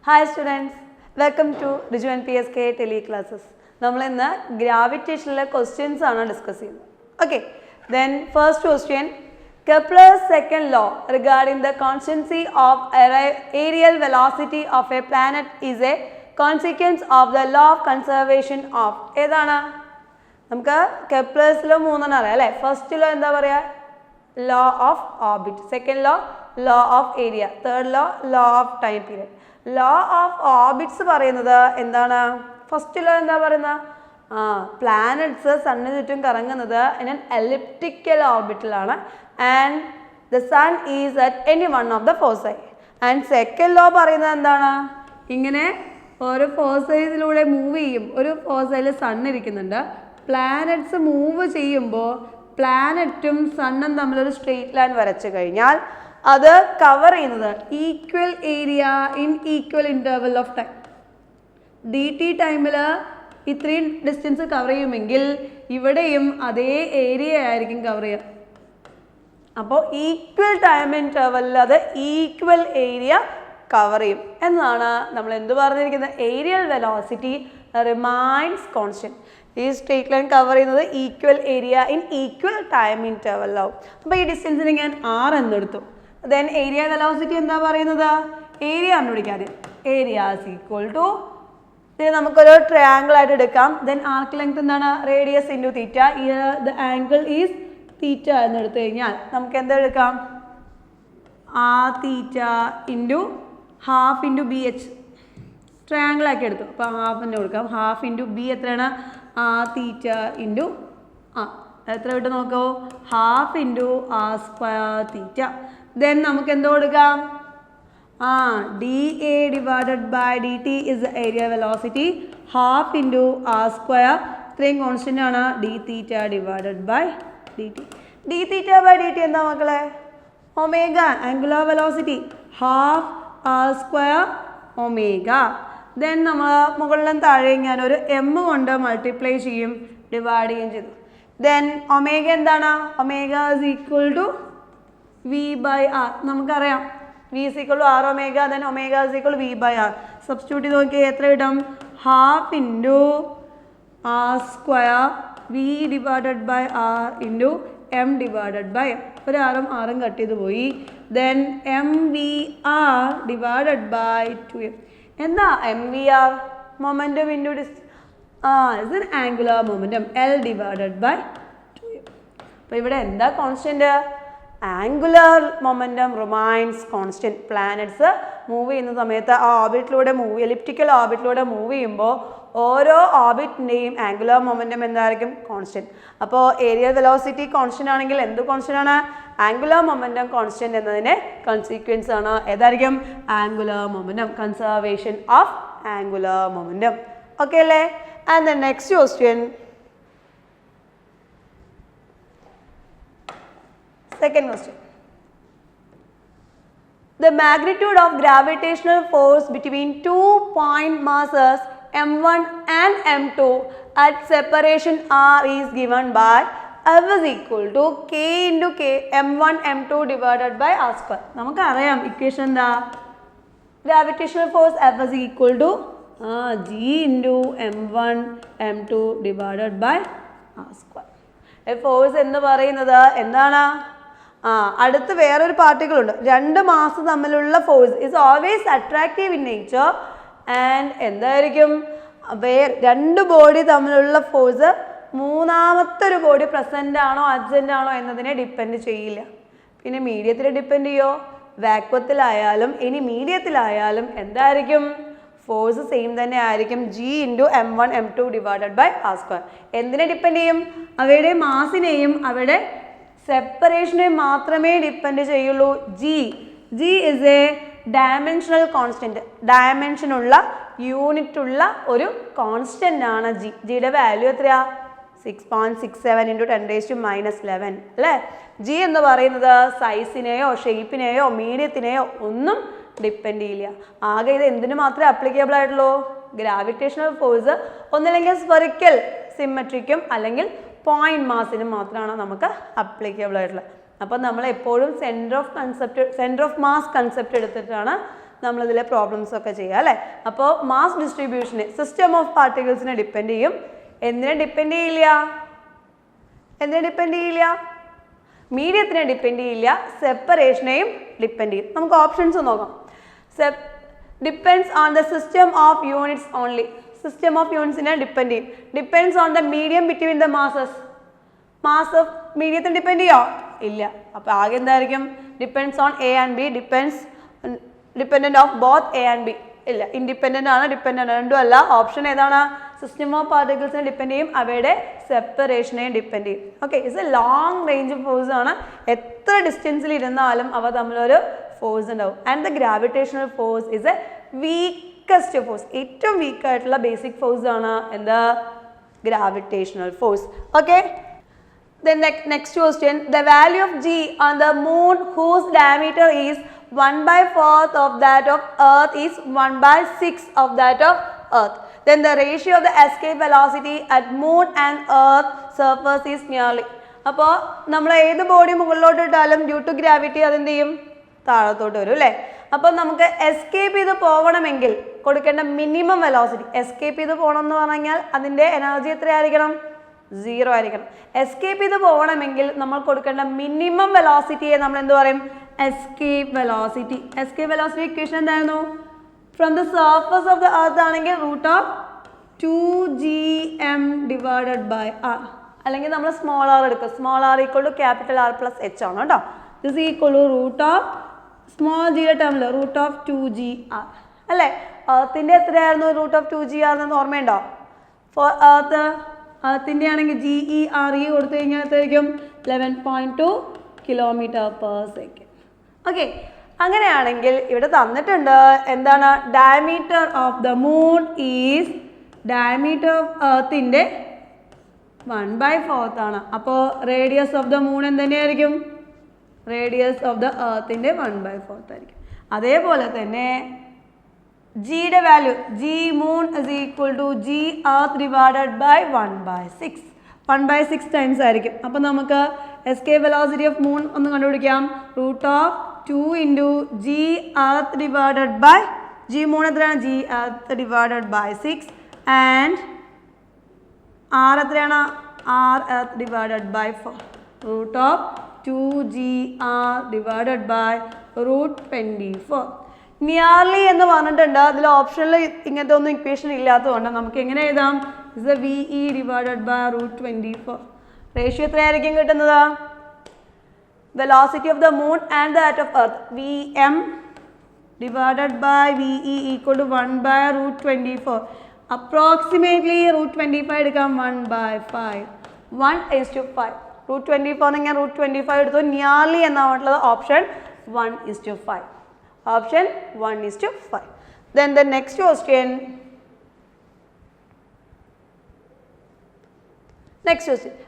Hi students, welcome to Riju and PSK Tele classes. നമ്മൾ ഇന്ന് ഗ്രാവിറ്റേഷനിലെ questions ആണ് discuss ചെയ്യുന്നത്. Okay, then first question, Kepler's second law regarding the constancy of aerial velocity of a planet is a consequence of the law of conservation of. ഏതാണ്? നമുക്ക് കെപ്ലേഴ്സിലോ മൂന്നെണ്ണം അറിയാം അല്ലേ? First law എന്താ പറയുക? Law of orbit. Second law, law of area. Third law, law of time period. Law of orbits പറയുന്നത് എന്താണ്? First law എന്താ പറയുന്നത്? പ്ലാനറ്റ്സ് സണ്ണിന് ചുറ്റും കറങ്ങുന്നത് ഇൻ ആൻ എലിപ്റ്റിക്കൽ ഓർബിറ്റിലാണ് and the sun is at any one of the foci. And second law പറയുന്നത് എന്താണ്? ഇങ്ങനെ ഓരോ ഫോസൈസിലൂടെ മൂവ് ചെയ്യും. ഒരു ഫോസൈൽ സണ്ണ് ഇരിക്കുന്നുണ്ട്. പ്ലാനറ്റ്സ് മൂവ് ചെയ്യുമ്പോൾ പ്ലാനറ്റും സണ്ണും തമ്മിലൊരു സ്ട്രെയിറ്റ് ലൈൻ വരച്ചു കഴിഞ്ഞാൽ അത് കവർ ചെയ്യുന്നത് equal area in equal interval of time. D T ടൈമിൽ ഇത്രയും ഡിസ്റ്റൻസ് കവർ ചെയ്യുമെങ്കിൽ ഇവിടെയും അതേ ഏരിയ ആയിരിക്കും കവർ ചെയ്യുക. അപ്പോൾ ഈക്വൽ ടൈം ഇൻ്റർവലിൽ അത് ഈക്വൽ ഏരിയ കവർ ചെയ്യും എന്നാണ് നമ്മൾ എന്ത് പറഞ്ഞിരിക്കുന്നത്? Areal velocity remains constant. ഈ സ്ട്രെയിറ്റ് ലൈൻ കവർ ചെയ്യുന്നത് equal area in equal time ഇൻ്റർവലാവും. അപ്പോൾ ഈ ഡിസ്റ്റൻസിന് ഞാൻ ആർ എന്നെടുത്തു. ദെൻ ഏരിയ വെലോസിറ്റി എന്താ പറയുന്നത്? ഏരിയ കണ്ടുപിടിക്കാതെ ഏരിയ ഈസ് ഈക്വൽ ടു ഇതിന് നമുക്കൊരു ട്രയാങ്കിൾ ആയിട്ട് എടുക്കാം. ദെൻ ആർക്ക് ലെങ്ത് എന്താണ്? Radius into theta. The angle is theta എന്നെടുത്തു കഴിഞ്ഞാൽ നമുക്ക് എന്തെടുക്കാം? R theta into half into B H triangle ആക്കി എടുത്തു. അപ്പോൾ ഹാഫിൻ്റെ കൊടുക്കാം. ഹാഫ് ഇൻറ്റു ബി എത്രയാണ്? ആർ തീറ്റ ഇൻറ്റു എത്ര വിട്ട് നോക്കൂ? Half into R square theta. Then നമുക്ക് എന്തോ കൊടുക്കാം? D A divided by D T is area velocity. Half into R square ഇത്രയും കോൺസ്റ്റൻ്റ് ആണ്. D theta divided by D T. D theta by D T എന്താ മക്കളെ? Omega angular velocity. Half R square omega. Then നമ്മൾ മുകളിലും താഴെയും ഞാനൊരു M കൊണ്ട് multiply ചെയ്യും, ഡിവൈഡ് ചെയ്യുകയും ചെയ്തു. ദെൻ ഒമേഗ എന്താണ്? Omega is equal to V by R. നമുക്കറിയാം V is equal to R omega. Then omega is equal V by R. Substitute ചെയ്ത് നോക്കിയാൽ എത്ര കിട്ടും? Half into R square V divided by R into M divided by ഒരു ആറും ആറും cut ചെയ്ത് പോയി. Then M V R divided by 2m. എന്താ M V R? Momentum into is an angular momentum L divided by 2m. അപ്പോൾ ഇവിടെ എന്താ constant? Angular momentum remains constant. Planets move ചെയ്യുന്ന സമയത്ത് ആ ഓർബിറ്റിലൂടെ എലിപ്റ്റിക്കൽ ഓർബിറ്റിലൂടെ മൂവ് ചെയ്യുമ്പോൾ ഓരോ ഓർബിറ്റിൻ്റെയും ആംഗുലർ മൊമെൻറ്റം എന്തായിരിക്കും? കോൺസ്റ്റൻറ്റ്. അപ്പോൾ ഏരിയൽ വെലോസിറ്റി കോൺസ്റ്റൻ്റ് ആണെങ്കിൽ എന്ത് കോൺസ്റ്റൻ്റ് ആണ്? ആംഗുലർ മൊമെൻറ്റം കോൺസ്റ്റൻറ്റ് എന്നതിൻ്റെ കൺസിക്വൻസ് ആണ് ഏതായിരിക്കും? Angular momentum. Conservation of angular momentum. Okay അല്ലേ? And the next question, second question. The magnitude of gravitational force between two point masses m1 and m2 at separation r is given by F is equal to k into k m1 m2 divided by r square. നമുക്ക് അറിയാം equation എന്താ? Gravitational force F is equal to g into m1 m2 divided by r square. Force എന്ന് പറയുന്നത് എന്താണ്? അടുത്ത് വേറൊരു particle ഉണ്ട്. രണ്ട് മാസ് തമ്മിലുള്ള force is always attractive in nature and എന്തായിരിക്കും? രണ്ട് ബോഡി തമ്മിലുള്ള ഫോഴ്സ് മൂന്നാമത്തെ ഒരു ബോഡി പ്രസൻ്റ് ആണോ അബ്സെൻ്റ് ആണോ എന്നതിനെ ഡിപ്പെൻഡ് ചെയ്യില്ല. പിന്നെ മീഡിയത്തിൽ ഡിപ്പെൻഡ് ചെയ്യോ? വാക്വത്തിലായാലും ഇനി മീഡിയത്തിലായാലും എന്തായിരിക്കും? ഫോഴ്സ് സെയിം തന്നെ ആയിരിക്കും. G into m1 m2 divided by R square. എന്തിനെ ഡിപ്പെൻഡ് ചെയ്യും? അവയുടെ മാസിനെയും അവയുടെ സെപ്പറേഷനെയും മാത്രമേ ഡിപ്പെൻഡ് ചെയ്യുള്ളൂ. G is a dimensional constant. ഡയമെൻഷനുള്ള യൂണിറ്റുള്ള ഒരു കോൺസ്റ്റൻ്റ് ആണ് ജി. ജിയുടെ വാല്യൂ എത്രയാ? 6.67 ഇൻറ്റു 10⁻11 അല്ലേ? ജി എന്ന് പറയുന്നത് സൈസിനെയോ ഷേപ്പിനെയോ മീഡിയത്തിനെയോ ഒന്നും ഡിപ്പെൻഡ് ചെയ്യില്ല. ആകെ ഇത് എന്തിനു മാത്രമേ അപ്ലിക്കബിൾ ആയിട്ടുള്ളൂ? ഗ്രാവിറ്റേഷണൽ ഫോഴ്സ് ഒന്നില്ലെങ്കിൽ സ്ഫെറിക്കൽ സിമെട്രിക്കും അല്ലെങ്കിൽ പോയിന്റ് മാസിനും മാത്രമാണ് നമുക്ക് അപ്ലിക്കബിൾ ആയിട്ടുള്ളത്. അപ്പോൾ നമ്മൾ എപ്പോഴും സെൻറ്റർ ഓഫ് മാസ് കൺസെപ്റ്റ് എടുത്തിട്ടാണ് നമ്മളിതിലെ പ്രോബ്ലംസ് ഒക്കെ ചെയ്യുക അല്ലേ. അപ്പോൾ മാസ് ഡിസ്ട്രിബ്യൂഷനെ സിസ്റ്റം ഓഫ് പാർട്ടിക്കിൾസിനെ ഡിപ്പെൻഡ് ചെയ്യും. എന്തിനെ ഡിപ്പെൻഡ് ചെയ്യില്ല? മീഡിയത്തിനെ ഡിപ്പെൻഡ് ചെയ്യില്ല, സെപ്പറേഷനെയും ഡിപ്പെൻഡ് ചെയ്യും. നമുക്ക് ഓപ്ഷൻസ് നോക്കാം. Depends on the system of units only. System of യൂണിറ്റ്സിനെ ഡിപ്പെൻഡ് ചെയ്യും. Depends on the medium between the masses. Mass of മീഡിയത്തിന് ഡിപ്പെൻഡ് ചെയ്യോ? ഇല്ല. അപ്പോൾ ആകെ എന്തായിരിക്കും? Depends on A and B, dependent of both A and B. ഇല്ല, independent ആണ്, ഡിപ്പെൻഡൻ്റ് രണ്ടും അല്ല. ഓപ്ഷൻ ഏതാണ്? സിസ്റ്റം ഓഫ് പാർട്ടിക്കിൾസിനെ ഡിപ്പെൻഡ് ചെയ്യും, അവയുടെ സെപ്പറേഷനെയും ഡിപ്പെൻഡ് ചെയ്യും. Okay, it's A long range force ആണ്. എത്ര ഡിസ്റ്റൻസിൽ ഇരുന്നാലും അവ തമ്മിലൊരു ഫോഴ്സ് ഉണ്ടാവും. And the gravitational force is A weakest force. ഏറ്റവും വീക്കായിട്ടുള്ള ബേസിക് ഫോഴ്സ് ആണ് എന്താ? Gravitational force. Okay, then next question, the value of G on the moon whose diameter is 1/4 of that of earth is 1/6 of that of earth. Then the ratio of the escape velocity at moon and earth surface is nearly. അപ്പോൾ നമ്മൾ ഏത് body മുകളിലോട്ട് ഇട്ടാലും due to gravity അതെന്ത് ചെയ്യും? താഴത്തോട്ട് വരും അല്ലേ. അപ്പോൾ നമുക്ക് എസ്കേപ്പ് ചെയ്ത് പോകണമെങ്കിൽ കൊടുക്കേണ്ട മിനിമം വെലോസിറ്റി, എസ്കേപ്പ് ചെയ്ത് പോകണം എന്ന് പറഞ്ഞാൽ അതിൻ്റെ എനർജി എത്രയായിരിക്കണം? 0 ആയിരിക്കണം. എസ്കേപ്പ് ചെയ്ത് പോകണമെങ്കിൽ നമ്മൾ കൊടുക്കേണ്ട മിനിമം വെലോസിറ്റിയെ നമ്മൾ എന്ത് പറയും? Escape velocity. Escape velocity equation എന്തായിരുന്നു? From the surface of the earth ആണെങ്കിൽ √2gm ഡിവൈഡഡ് ബൈ r, അല്ലെങ്കിൽ നമ്മൾ സ്മോൾ ആർ എടുക്കുക. Small R equal to capital R plus H ആണ് കേട്ടോ. ദിസ് ഈക്വൾ ടു സ്മോൾ ജിയുടെ ടേമിൽ √2gr അല്ലേ. എർത്തിൻ്റെ എത്രയായിരുന്നു √2gr എന്ന് ഓർമ്മയുണ്ടോ? ഫോർ എർത്തിൻ്റെ ആണെങ്കിൽ GERE കൊടുത്തു കഴിഞ്ഞാൽ എത്രയായിരിക്കും? 11.2 km/s. ഓക്കെ, അങ്ങനെയാണെങ്കിൽ ഇവിടെ തന്നിട്ടുണ്ട് എന്താണ്? Diameter of the moon is, diameter of എർത്തിൻ്റെ 1/4 ആണ്. അപ്പോൾ റേഡിയസ് ഓഫ് ദ മൂൺ എന്തുതന്നെയായിരിക്കും? റേഡിയസ് ഓഫ് ദ എർത്തിൻ്റെ 1/4 ആയിരിക്കും. അതേപോലെ തന്നെ ജിയുടെ value, G moon is equal to G earth divided by 1/6. 1/6 times ആയിരിക്കും. അപ്പോൾ നമുക്ക് എസ്കേപ്പ് വെലോസിറ്റി ഓഫ് മൂൺ ഒന്ന് കണ്ടുപിടിക്കാം. √2 into G earth divided by, G moon എത്രയാണ്? G earth divided by 6 and R എത്രയാണ്? R earth divided by 4. √2gr divided by √24. Nearly എന്ന് പറഞ്ഞിട്ടുണ്ട്. അതിൽ ഓപ്ഷനിൽ ഇങ്ങനത്തെ ഒന്നും ഇക്വേഷൻ ഇല്ലാത്തതുകൊണ്ട് നമുക്ക് എങ്ങനെ എഴുതാം? Is a VE divided by √24. Ratio എത്രയായിരിക്കും കിട്ടുന്നത്? Velocity of the moon and that of earth, VM divided by VE equal to 1/√24. Approximately √25 എടുക്കാം. 1/5. 1:5. √24 ഞാൻ √25 എടുത്തു. നിയർലി എന്നാണുള്ളത് option 1:5. Option 1:5. Then the next question.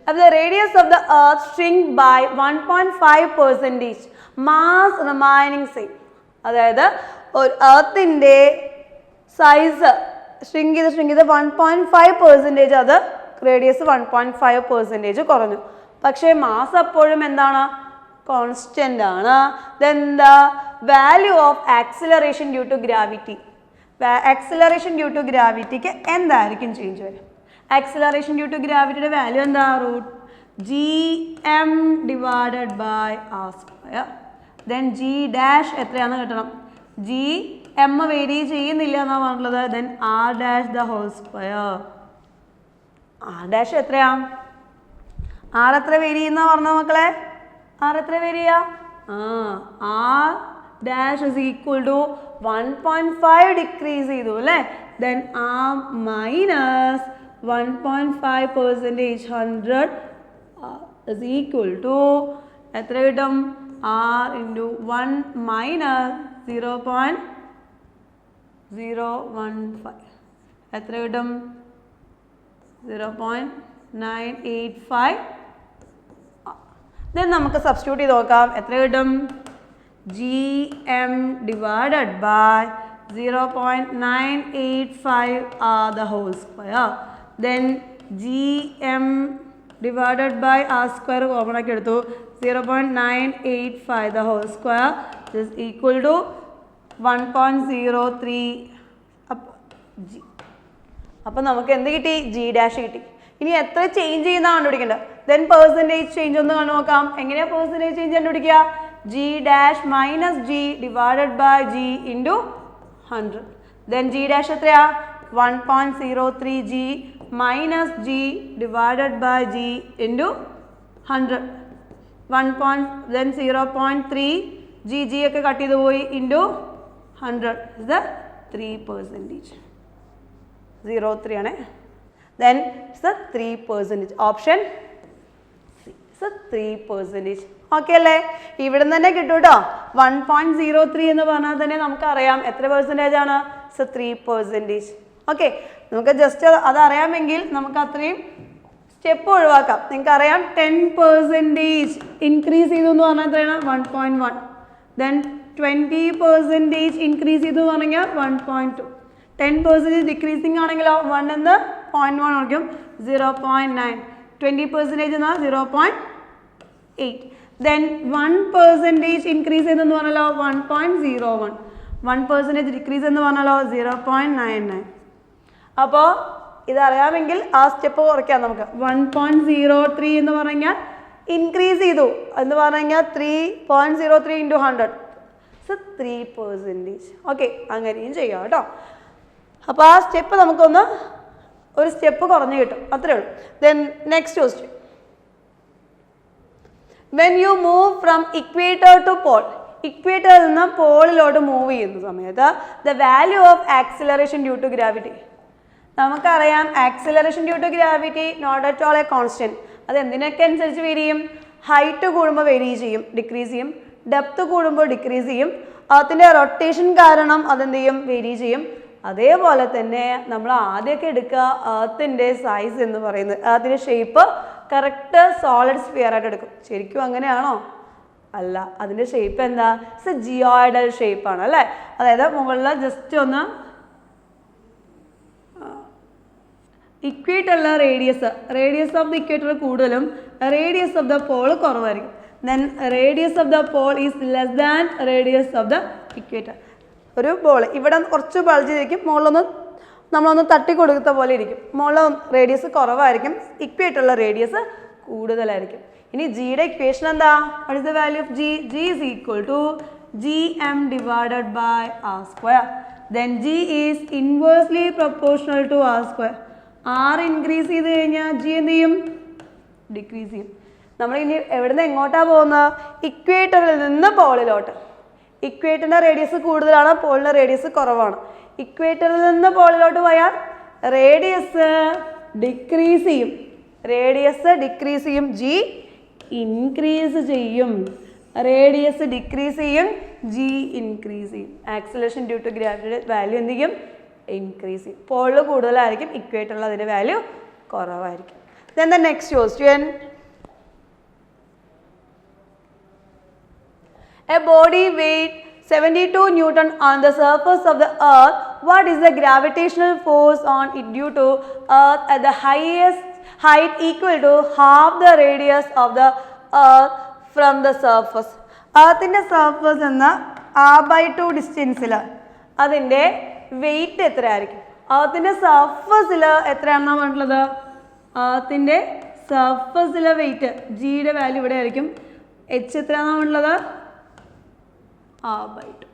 If the radius of the earth shrink by 1.5%, mass remaining same. അതായത് ഒരു എർത്തിൻ്റെ size shrink ചെയ്ത് 1.5%, അത് radius 1.5% കുറഞ്ഞു. പക്ഷേ മാസ് അപ്പോഴും എന്താണ്? കോൺസ്റ്റൻ്റ് ആണ്. Then the value of acceleration due to gravity. Acceleration due to ഗ്രാവിറ്റിക്ക് എന്തായിരിക്കും ചേഞ്ച് വരും? ആക്സിലറേഷൻ ഡ്യൂ ടു ഗ്രാവിറ്റിയുടെ വാല്യൂ എന്താ? √gm divided by r². Then g dash എത്രയാണെന്ന് കിട്ടണം. gm വേരി ചെയ്യുന്നില്ല എന്നാണ് പറഞ്ഞിട്ടുള്ളത്. Then r dash the whole square. r dash എത്രയാ? r എത്ര വേരി ചെയ്യുന്ന പറഞ്ഞ മക്കളെ? r എത്ര വേരി ചെയ്യുക? r dash is equal to 1.5 decrease ചെയ്തു അല്ലേ. Then r minus 1.5% 100 is equal to എത്ര കിട്ടും? r ഇൻറ്റു 1 മൈനസ് 0.015 എത്ര കിട്ടും? 0.985. ദെൻ നമുക്ക് സബ്സ്റ്റിറ്റ്യൂട്ട് ചെയ്ത് നോക്കാം. എത്ര കിട്ടും? gm divided by 0.985 the whole square. Then gm divided by r² common ആക്കി എടുത്തു. 0.985 the whole square is equal to 1.03 G. അപ്പം നമുക്ക് എന്ത് കിട്ടി? ജി ഡാഷ് കിട്ടി. ഇനി എത്ര ചേഞ്ച് ചെയ്യുന്നതാണ് കണ്ടുപിടിക്കേണ്ടത്. ദെൻ പെർസെൻറ്റേജ് ചേഞ്ച് ഒന്ന് കണ്ടു നോക്കാം. എങ്ങനെയാണ് പെർസെൻറ്റേജ് ചേഞ്ച് കണ്ടുപിടിക്കുക? G dash minus G divided by G into 100. Then G dash എത്രയാ? 1.03 G minus G divided by G into 100. 0.3 G G ഒക്കെ കട്ട് ചെയ്ത് പോയി ഇൻറ്റു 100 ഇസ് ദ 3%. 0.3 ആണ്. Then it's the 3%. Option C is the 3%. Okay അല്ലേ? ഇവിടെ തന്നെ കിട്ടും കേട്ടോ. 1.03 എന്ന് പറഞ്ഞാൽ തന്നെ നമുക്കറിയാം എത്ര പെർസെൻറ്റേജ് ആണ്? 3%. ഓക്കെ, നമുക്ക് ജസ്റ്റ് അത് അറിയാമെങ്കിൽ നമുക്ക് അത്രയും സ്റ്റെപ്പ് ഒഴിവാക്കാം. നിങ്ങൾക്കറിയാം 10% ഇൻക്രീസ് ചെയ്തു എന്ന് പറഞ്ഞാൽ എത്രയാണ്? 1.1. ദെൻ 20% ഇൻക്രീസ് ചെയ്തു എന്ന് പറഞ്ഞാൽ 1.2. 10% ഡിക്രീസിങ് ആണെങ്കിലോ 1 എന്ന് 0.1 ആയിരിക്കും 0.9. 20% എന്നാൽ 0.8. ദെൻ 1% ഇൻക്രീസ് ചെയ്തെന്ന് പറഞ്ഞാലോ 1.01. 1% ഡിക്രീസ് എന്ന് പറഞ്ഞാലോ 0.99. അപ്പോൾ ഇതറിയാമെങ്കിൽ ആ സ്റ്റെപ്പ് കുറയ്ക്കാം നമുക്ക്. 1.03 എന്ന് പറഞ്ഞാൽ ഇൻക്രീസ് ചെയ്തു എന്ന് പറഞ്ഞാൽ 3.03 ഇൻറ്റു 100 3%. ഓക്കെ, അങ്ങനെയും ചെയ്യാം കേട്ടോ. അപ്പോൾ ആ സ്റ്റെപ്പ് നമുക്കൊന്ന് ഒരു സ്റ്റെപ്പ് കുറഞ്ഞു കിട്ടും, അത്രേ ഉള്ളൂ. Then next question. When you move from equator to pole, ഇക്വേറ്ററിൽ നിന്ന് പോളിലോട്ട് മൂവ് ചെയ്യുന്ന സമയത്ത് the value of acceleration due to gravity. നമുക്കറിയാം acceleration due to gravity not at all a constant. അത് എന്തിനൊക്കെ അനുസരിച്ച് വേരി ചെയ്യും? ഹൈറ്റ് കൂടുമ്പോൾ വേരി ചെയ്യും, ഡിക്രീസ് ചെയ്യും. ഡെപ്ത് കൂടുമ്പോൾ ഡിക്രീസ് ചെയ്യും. അതിൻ്റെ റൊട്ടേഷൻ കാരണം അതെന്ത് ചെയ്യും? വേരി ചെയ്യും. അതേപോലെ തന്നെ നമ്മൾ ആദ്യമൊക്കെ എടുക്കുക എർത്തിൻ്റെ സൈസ് എന്ന് പറയുന്നത്, അതിൻ്റെ ഷേപ്പ് കറക്റ്റ് സോളിഡ് സ്ഫിയർ ആയിട്ട് എടുക്കും. ശരിക്കും അങ്ങനെയാണോ? അല്ല, അതിൻ്റെ ഷേപ്പ് എന്താ? ജിയോയിഡൽ ഷേപ്പാണ് അല്ലേ? അതായത് മുകളിൽ ജസ്റ്റ് ഒന്ന് ഇക്വേറ്ററിലെ റേഡിയസ് ഓഫ് ദ ഇക്വേറ്റർ കൂടുതലും റേഡിയസ് ഓഫ് ദ പോൾ കുറവായിരിക്കും. Then radius of the pole is less than radius of the equator. ഒരു ബോൾ ഇവിടെ കുറച്ച് ബൾജ് ചെയ്തിരിക്കും, നമ്മളൊന്ന് തട്ടി കൊടുത്ത പോലെ ഇരിക്കും. മുകളിൽ റേഡിയസ് കുറവായിരിക്കും, ഇക്വേറ്ററിലെ റേഡിയസ് കൂടുതലായിരിക്കും. ഇനി ജിയുടെ ഇക്വേഷൻ എന്താ? What is the value of G? G is equal to G M divided by R square. Then G is inversely proportional to R square. R increase ചെയ്ത് കഴിഞ്ഞാൽ ജി എന്ത് ചെയ്യും? ഡിക്രീസ് ചെയ്യും. നമ്മൾ ഇനി എവിടുന്ന് എങ്ങോട്ടാണ് പോകുന്നത്? ഇക്വേറ്ററിൽ നിന്ന് പോളിലോട്ട്. ഇക്വേറ്ററിൻ്റെ റേഡിയസ് കൂടുതലാണ്, പോളിൻ്റെ റേഡിയസ് കുറവാണ്. ഇക്വേറ്ററിൽ നിന്ന് പോളിലോട്ട് പോയാൽ റേഡിയസ് ഡിക്രീസ് ചെയ്യും, ജി ഇൻക്രീസ് ചെയ്യും. റേഡിയസ് ഡിക്രീസ് ചെയ്യും, ജി ഇൻക്രീസ് ചെയ്യും. ആക്സിലറേഷൻ ഡ്യൂ ടു ഗ്രാവിറ്റിയുടെ വാല്യൂ എന്ത് ചെയ്യും? ഇൻക്രീസ് ചെയ്യും. പോളിൽ കൂടുതലായിരിക്കും, ഇക്വേറ്ററിൽ അതിൻ്റെ വാല്യൂ കുറവായിരിക്കും. Then the next question. A body weight 72 Newton on the surface of the earth. What is the gravitational force on it due to earth at the highest height equal to half the radius of the earth from the surface? Earthന്റെ surface എന്ന r/2 ഡിസ്റ്റൻസിൽ അതിൻ്റെ wait എത്രയായിരിക്കും? എർത്തിൻ്റെ സർഫസിൽ എത്രയാണെന്നാണ് പറഞ്ഞിട്ടുള്ളത്? എർത്തിൻ്റെ സർഫസിലെ wait ജിയുടെ value ഇവിടെ ആയിരിക്കും. H എത്രയാണെന്നാണ് പറഞ്ഞിട്ടുള്ളത്? r/2.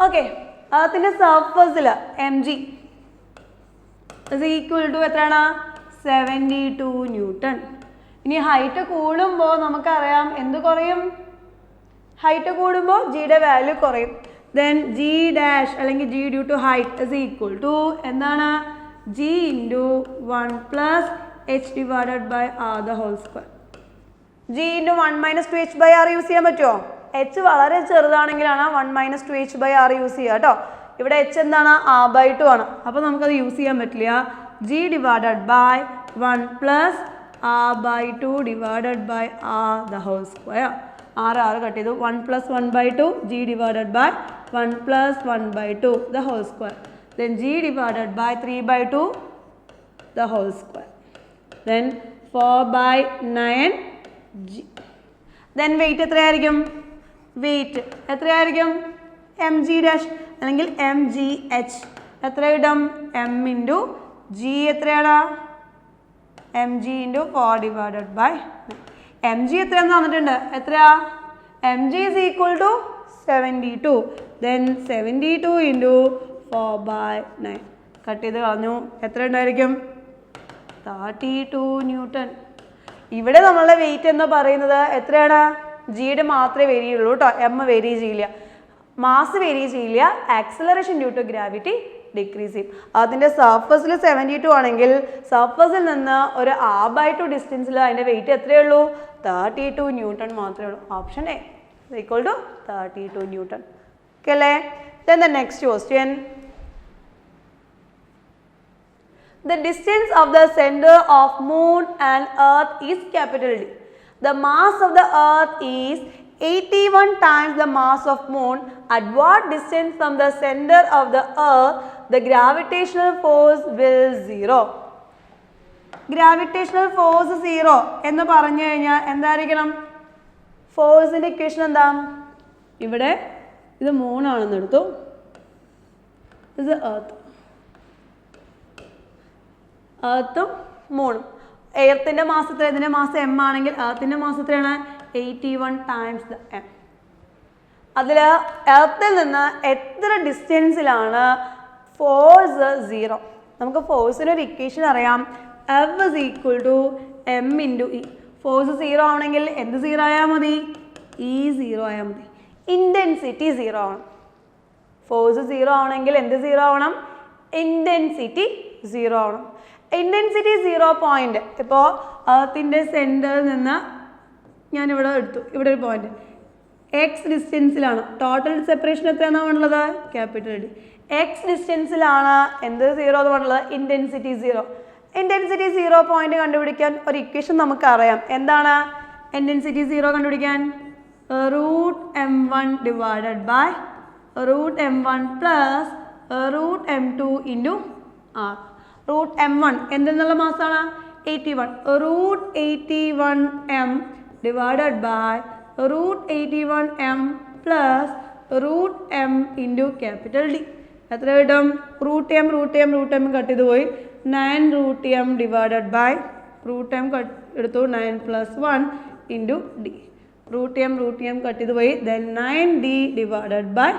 ഓക്കെ, അതിൻ്റെ സർഫസിൽ എം ജി ഈക്വൽ ടു എത്രയാണ്? 72 ന്യൂട്ടൺ. ഇനി ഹൈറ്റ് കൂടുമ്പോൾ നമുക്കറിയാം എന്ത് കുറയും? ഹൈറ്റ് കൂടുമ്പോൾ ജിയുടെ വാല്യൂ കുറയും. ദെൻ ജി ഡാഷ് അല്ലെങ്കിൽ g due to height is equal to എന്താണ്? G into 1 plus H divided by R the whole square. G into 1 minus 2h by r use ചെയ്യാൻ പറ്റുമോ? എച്ച് വളരെ ചെറുതാണെങ്കിലാണ് 1 minus 2h by r use ചെയ്യുക കേട്ടോ. ഇവിടെ H എന്താണ്? r/2 ആണ്. അപ്പോൾ നമുക്കത് യൂസ് ചെയ്യാൻ പറ്റില്ല. G divided by 1 plus r/2 divided by R the whole square. R cut ചെയ്തു. 1 plus 1/2 G divided by 1 plus 1/2 the whole square. Then G divided by 3/2 the whole square. Then 4/9 G. Then weight എത്രയായിരിക്കും? Weight എത്രയായിരിക്കും M G dash അല്ലെങ്കിൽ M G H എത്ര കിട്ടും M into G എത്രയാണ് M G into 4 divided by M G എത്രയാണെന്ന് തന്നിട്ടുണ്ട് എത്രയാ M G is equal to 72 then 72 into 4/9 cut ചെയ്ത് കളഞ്ഞു എത്ര ഉണ്ടായിരിക്കും 32 ന്യൂട്ടൺ ഇവിടെ നമ്മളുടെ വെയിറ്റ് എന്ന് പറയുന്നത് എത്രയാണ് ജിയുടെ മാത്രമേ വേരി ചെയ്യുള്ളൂ കേട്ടോ എം വേരി ചെയ്യില്ല മാസ് വേരി ചെയ്യില്ല acceleration due to gravity decrease ചെയ്യും അതിൻ്റെ സർഫസിൽ 72 ആണെങ്കിൽ സർഫസിൽ നിന്ന് ഒരു R/2 ഡിസ്റ്റൻസിൽ അതിൻ്റെ വെയിറ്റ് എത്രയേ ഉള്ളൂ 32 ന്യൂട്ടൺ മാത്രമേ ഉള്ളൂ option a equal to 32 newton okay അല്ലേ then the next question The distance of the center of moon and earth is capital D. The mass of the earth is 81 times the mass of moon. At what distance from the center of the earth the gravitational force will 0? Gravitational force 0 എന്ന് പറഞ്ഞു കഴിഞ്ഞാൽ എന്തായിരിക്കണം ഫോഴ്സിന്റെ equation എന്താ ഇവിടെ ഇത് moon ആണെന്ന് എടുത്തു ഇത് എർത്ത് എർത്തും മൂണും എർത്തിൻ്റെ മാസം എത്ര ഇതിൻ്റെ മാസം എം ആണെങ്കിൽ എർത്തിൻ്റെ മാസം എത്രയാണ് 81 ടൈംസ് ദ എം അതിൽ എർത്തിൽ നിന്ന് എത്ര ഡിസ്റ്റൻസിലാണ് ഫോഴ്സ് 0 നമുക്ക് ഫോഴ്സിനൊരു ഇക്വേഷൻ അറിയാം F is equal to M into E force 0 ആണെങ്കിൽ എന്ത് 0 ആയാൽ മതി ഇ 0 ആയാൽ മതി ഇൻറ്റൻസിറ്റി 0 ആവണം ഫോഴ്സ് 0 ആണെങ്കിൽ എന്ത് 0 ആവണം ഇൻറ്റൻസിറ്റി 0 ആവണം ഇൻറ്റൻസിറ്റി 0 പോയിന്റ് ഇപ്പോൾ എർത്തിൻ്റെ സെൻറ്ററിൽ നിന്ന് ഞാനിവിടെ എടുത്തു ഇവിടെ ഒരു പോയിന്റ് എക്സ് ഡിസ്റ്റൻസിലാണ് ടോട്ടൽ സെപ്പറേഷൻ എത്രയാണെന്നാണ് ഉള്ളത് ക്യാപിറ്റൽ ഡി എക്സ് ഡിസ്റ്റൻസിലാണ് എന്ത് 0 എന്ന് പറഞ്ഞുള്ളത് ഇൻറ്റൻസിറ്റി 0 ഇൻറ്റൻസിറ്റി 0 പോയിന്റ് കണ്ടുപിടിക്കാൻ ഒരു ഇക്വേഷൻ നമുക്കറിയാം എന്താണ് ഇൻറ്റൻസിറ്റി 0 കണ്ടുപിടിക്കാൻ root m1 divided by root m1 plus root m2 into R root m1 എന്തെന്നുള്ള മാസമാണ് 81 root 81m divided by root 81m plus root m into capital D എത്ര കിട്ടും റൂട്ട് എം കട്ട് ചെയ്ത് പോയി 9 root m divided by root m എടുത്തു 9 plus 1 into D root M cut ചെയ്ത് പോയി then 9d divided by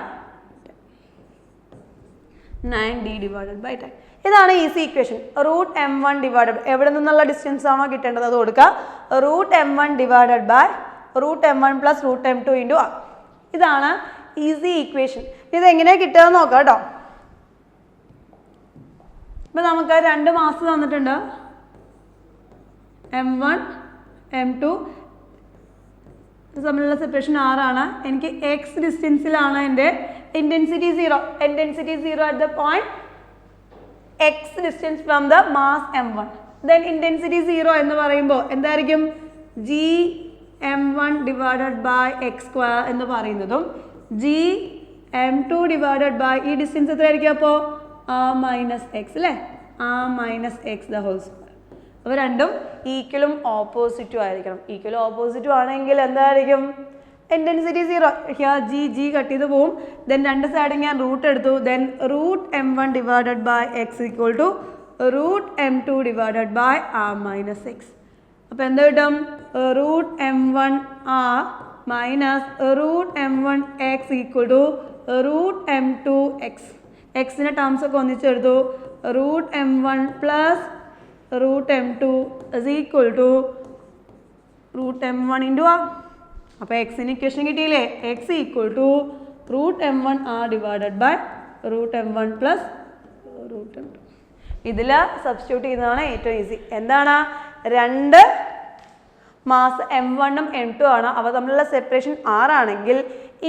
9d divided by 10 ഇതാണ് easy equation root m1 divided എവിടെ നിന്നുള്ള ഡിസ്റ്റൻസ് ആണോ കിട്ടേണ്ടത് അത് കൊടുക്കുക root m1 divided by root m1 plus root m2 into R ഇതാണ് ഈസി ഇക്വേഷൻ ഇതെങ്ങനെയാണ് കിട്ടുക എന്ന് നോക്കാം കേട്ടോ ഇപ്പം നമുക്ക് രണ്ട് മാസ് തന്നിട്ടുണ്ട് m1 m2 തമ്മിലുള്ള സെപ്പറേഷൻ 6 ആണ് എനിക്ക് എക്സ് ഡിസ്റ്റൻസിലാണ് എൻ്റെ intensity 0 at the point X distance from the mass m1 then intensity 0 എന്ന് പറയുമ്പോൾ എന്തായിരിക്കും G m1 divided by X square എന്ന് പറയുന്നതും ജി m2 ഡിവൈഡഡ് ബൈ ഈ ഡിസ്റ്റൻസ് എത്രയായിരിക്കും അപ്പോൾ മൈനസ് എക്സ് അല്ലേ minus X the whole square അപ്പോൾ രണ്ടും ഈക്വലും ഓപ്പോസിറ്റും ആയിരിക്കണം ഈക്വലും ഓപ്പോസിറ്റും ആണെങ്കിൽ എന്തായിരിക്കും ഇൻറ്റൻസിറ്റി 0 ഹിയർ ജി കട്ട് ചെയ്ത് പോവും ദെൻ രണ്ട് സൈഡിൽ ഞാൻ റൂട്ട് എടുത്തു then root m1 divided by x equal to root m2 divided by r minus x അപ്പോൾ എന്താ കിട്ടും root m1 r minus root m1 x equal to root m2 x എക്സിൻ്റെ ടേംസ് ഒക്കെ ഒന്നിച്ചെടുത്തു root m1 plus root m2 is equal to root m1 into r അപ്പോൾ എക്സിന് equation കിട്ടിയില്ലേ x equal to root m1 r divided by root m1 plus root m2 ഇതിൽ substitute ചെയ്യുന്നതാണ് ഏറ്റവും easy എന്താണ് രണ്ട് മാസ് m1ഉം m2 ആണ് അവ തമ്മിലുള്ള സെപ്പറേഷൻ 6 ആണെങ്കിൽ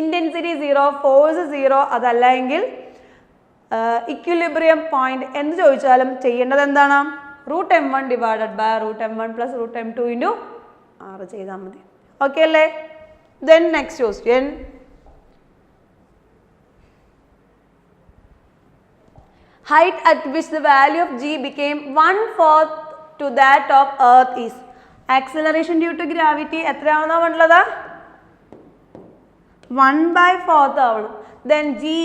ഇൻറ്റൻസിറ്റി 0 ഫോഴ്സ് 0 അതല്ല എങ്കിൽ ഇക്വിലിബ്രിയം പോയിന്റ് എന്ന് ചോദിച്ചാലും ചെയ്യേണ്ടത് എന്താണ് root m1 divided by root m1 plus root m2 into R ചെയ്താൽ മതി ഓക്കെ അല്ലേ then next question height at which the value of g became 1/4 to that of earth is acceleration due to gravity എത്രയാണെന്നാ പറഞ്ഞത് 1/4 ആവണം. Then G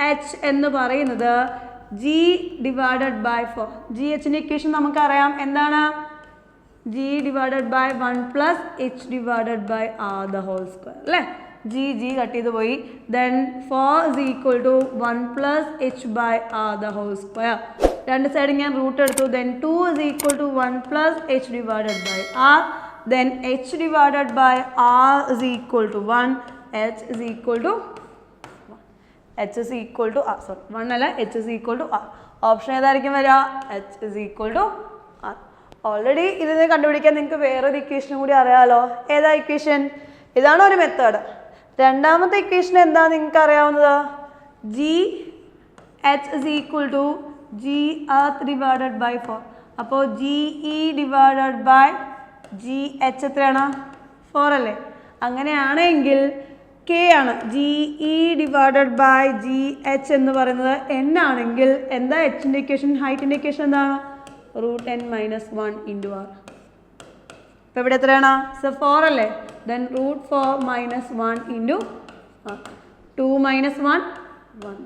H എന്ന് പറയുന്നത് G divided by 4. G എച്ചിൻ്റെ equation നമുക്കറിയാം എന്താണ്? G divided by 1 plus H divided by R the whole square അല്ലേ? G cut ചെയ്ത് പോയി. Then 4 is equal to 1 plus H by R the whole square. രണ്ട് side ഞാൻ റൂട്ട് എടുത്തു. Then 2 is equal to 1 plus H divided by R. Then H divided by R is equal to 1. H is equal to H is equal to R. Sorry 1 അല്ല, H is equal to R. Option ഏതായിരിക്കും വരിക? H is equal to R. Already ഇതിനെ കണ്ടുപിടിക്കാൻ നിങ്ങൾക്ക് വേറൊരു ഇക്വേഷനും കൂടി അറിയാമല്ലോ. ഏതാ ഇക്വേഷൻ? ഇതാണ് ഒരു മെത്തേഡ്. രണ്ടാമത്തെ ഇക്വേഷൻ എന്താ നിങ്ങൾക്ക് അറിയാവുന്നത്? G H is equal to G earth divided by 4. അപ്പോൾ G E divided by G H എത്രയാണ്? 4 അല്ലേ? അങ്ങനെയാണെങ്കിൽ കെ ആണ്. G E divided by G H എന്ന് പറയുന്നത് n ആണെങ്കിൽ എന്താ എച്ചിൻ്റെ ഇക്വേഷൻ? ഹൈറ്റിൻ്റെ ഇക്വേഷൻ എന്താണ്? √n - 1 into R. ഇപ്പോൾ ഇവിടെ എത്രയാണ്? 4 അല്ലേ? Then √4 - 1 into 2 - 1 1.